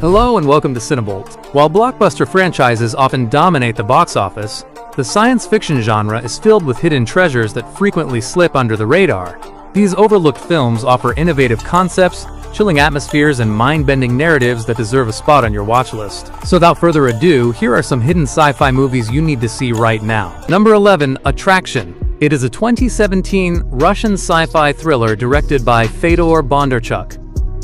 Hello and welcome to CineBolt. While blockbuster franchises often dominate the box office, the science fiction genre is filled with hidden treasures that frequently slip under the radar. These overlooked films offer innovative concepts, chilling atmospheres, and mind-bending narratives that deserve a spot on your watch list. So without further ado, here are some hidden sci-fi movies you need to see right now. Number 11, Attraction. It is a 2017 Russian sci-fi thriller directed by Fedor Bondarchuk.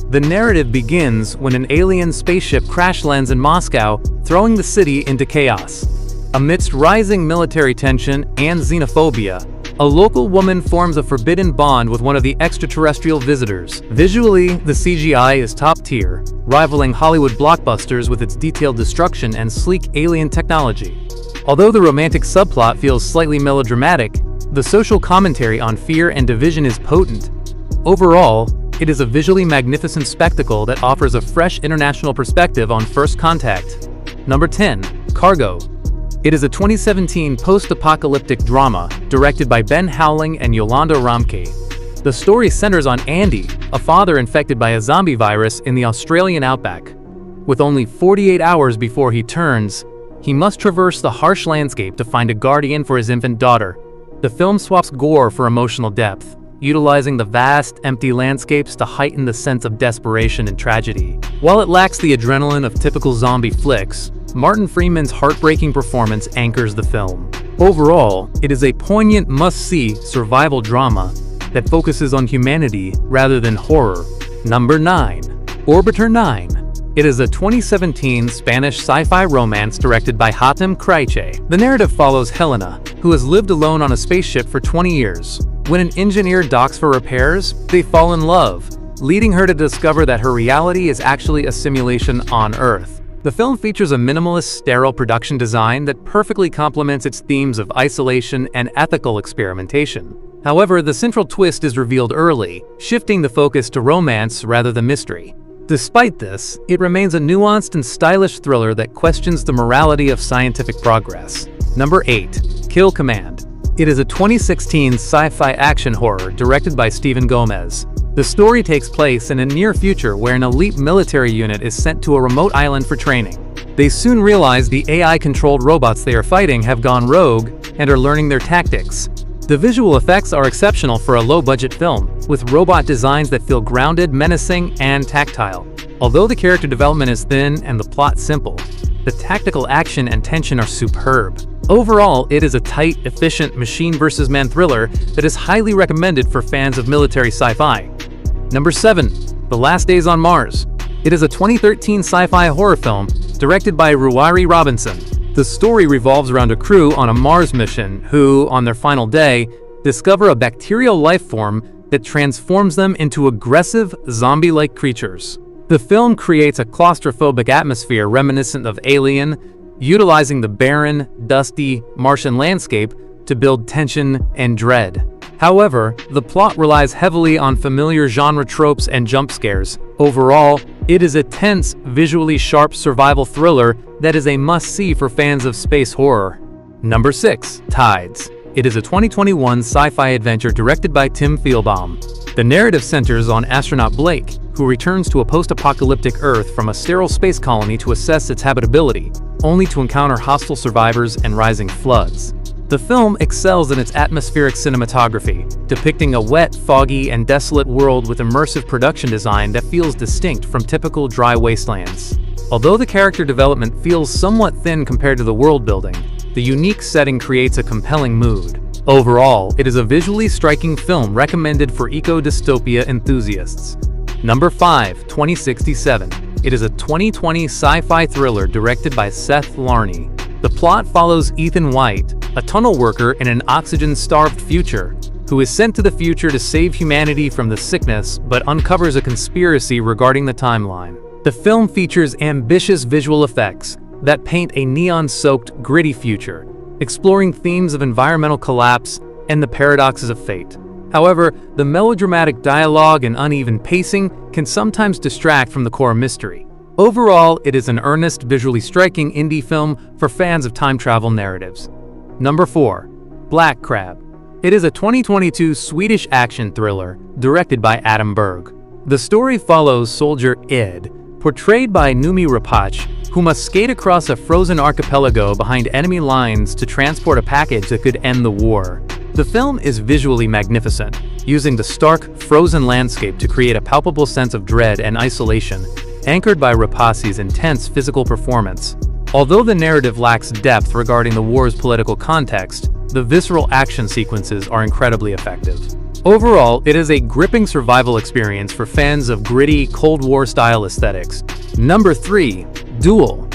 The narrative begins when an alien spaceship crash lands in Moscow, throwing the city into chaos. Amidst rising military tension and xenophobia, a local woman forms a forbidden bond with one of the extraterrestrial visitors. Visually, the CGI is top tier, rivaling Hollywood blockbusters with its detailed destruction and sleek alien technology. Although the romantic subplot feels slightly melodramatic, the social commentary on fear and division is potent. Overall, it is a visually magnificent spectacle that offers a fresh international perspective on first contact. Number 10, Cargo. It is a 2017 post-apocalyptic drama directed by Ben Howling and Yolanda Ramke. The story centers on Andy, a father infected by a zombie virus in the Australian outback. With only 48 hours before he turns, he must traverse the harsh landscape to find a guardian for his infant daughter. The film swaps gore for emotional depth, utilizing the vast, empty landscapes to heighten the sense of desperation and tragedy. While it lacks the adrenaline of typical zombie flicks, Martin Freeman's heartbreaking performance anchors the film. Overall, it is a poignant must-see survival drama that focuses on humanity rather than horror. Number 9, Orbiter 9. It is a 2017 Spanish sci-fi romance directed by Hatem Kraiche. The narrative follows Helena, who has lived alone on a spaceship for 20 years. When an engineer docks for repairs, they fall in love, leading her to discover that her reality is actually a simulation on Earth. The film features a minimalist, sterile production design that perfectly complements its themes of isolation and ethical experimentation. However, the central twist is revealed early, shifting the focus to romance rather than mystery. Despite this, it remains a nuanced and stylish thriller that questions the morality of scientific progress. Number 8, Kill Command. It is a 2016 sci-fi action horror directed by Stephen Gomez. The story takes place in a near future where an elite military unit is sent to a remote island for training. They soon realize the AI-controlled robots they are fighting have gone rogue and are learning their tactics. The visual effects are exceptional for a low-budget film, with robot designs that feel grounded, menacing, and tactile. Although the character development is thin and the plot simple, the tactical action and tension are superb. Overall, it is a tight, efficient machine versus man thriller that is highly recommended for fans of military sci-fi. Number 7, The Last Days on Mars. It is a 2013 sci-fi horror film directed by Ruari Robinson. The story revolves around a crew on a Mars mission who, on their final day, discover a bacterial life form that transforms them into aggressive, zombie-like creatures. The film creates a claustrophobic atmosphere reminiscent of Alien, utilizing the barren, dusty Martian landscape to build tension and dread. However, the plot relies heavily on familiar genre tropes and jump scares. Overall, it is a tense, visually sharp survival thriller that is a must-see for fans of space horror. Number 6, Tides. It is a 2021 sci-fi adventure directed by Tim Fielbaum. The narrative centers on astronaut Blake, who returns to a post-apocalyptic Earth from a sterile space colony to assess its habitability, only to encounter hostile survivors and rising floods. The film excels in its atmospheric cinematography, depicting a wet, foggy, and desolate world with immersive production design that feels distinct from typical dry wastelands. Although the character development feels somewhat thin compared to the world building, the unique setting creates a compelling mood. Overall, it is a visually striking film recommended for eco-dystopia enthusiasts. Number 5, 2067. It is a 2020 sci-fi thriller directed by Seth Larney. The plot follows Ethan White, a tunnel worker in an oxygen-starved future, who is sent to the future to save humanity from the sickness but uncovers a conspiracy regarding the timeline. The film features ambitious visual effects that paint a neon-soaked, gritty future, exploring themes of environmental collapse and the paradoxes of fate. However, the melodramatic dialogue and uneven pacing can sometimes distract from the core mystery. Overall, it is an earnest, visually striking indie film for fans of time travel narratives. Number 4, Black Crab. It is a 2022 Swedish action thriller directed by Adam Berg. The story follows soldier Ed, portrayed by Noomi Rapace, who must skate across a frozen archipelago behind enemy lines to transport a package that could end the war. The film is visually magnificent, using the stark, frozen landscape to create a palpable sense of dread and isolation, anchored by Rapace's intense physical performance. Although the narrative lacks depth regarding the war's political context, the visceral action sequences are incredibly effective. Overall, it is a gripping survival experience for fans of gritty, Cold War-style aesthetics. Number 3. Duel.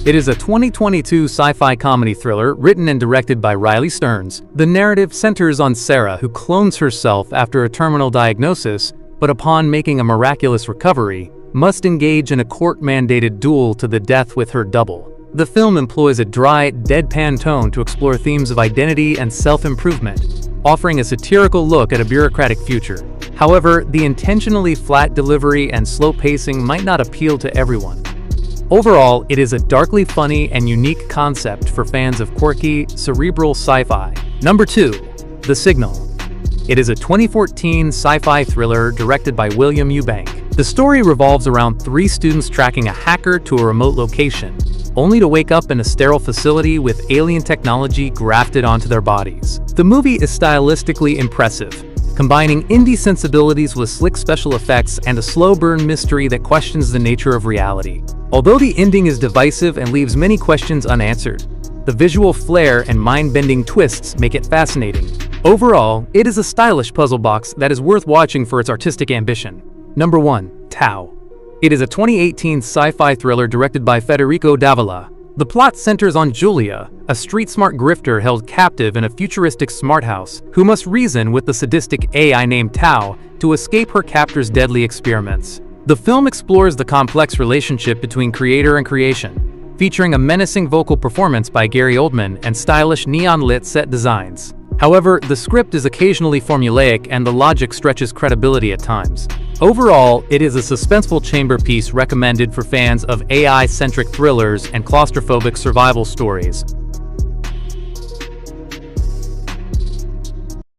It is a 2022 sci-fi comedy thriller written and directed by Riley Stearns. The narrative centers on Sarah, who clones herself after a terminal diagnosis, but upon making a miraculous recovery, must engage in a court-mandated duel to the death with her double. The film employs a dry, deadpan tone to explore themes of identity and self-improvement, offering a satirical look at a bureaucratic future. However, the intentionally flat delivery and slow pacing might not appeal to everyone. Overall, it is a darkly funny and unique concept for fans of quirky, cerebral sci-fi. Number 2. The Signal. It is a 2014 sci-fi thriller directed by William Eubank. The story revolves around 3 students tracking a hacker to a remote location, only to wake up in a sterile facility with alien technology grafted onto their bodies. The movie is stylistically impressive, combining indie sensibilities with slick special effects and a slow-burn mystery that questions the nature of reality. Although the ending is divisive and leaves many questions unanswered, the visual flair and mind-bending twists make it fascinating. Overall, it is a stylish puzzle box that is worth watching for its artistic ambition. Number 1. Tau. It is a 2018 sci-fi thriller directed by Federico Davila. The plot centers on Julia, a street-smart grifter held captive in a futuristic smart house, who must reason with the sadistic AI named Tau to escape her captor's deadly experiments. The film explores the complex relationship between creator and creation, featuring a menacing vocal performance by Gary Oldman and stylish neon-lit set designs. However, the script is occasionally formulaic and the logic stretches credibility at times. Overall, it is a suspenseful chamber piece recommended for fans of AI-centric thrillers and claustrophobic survival stories.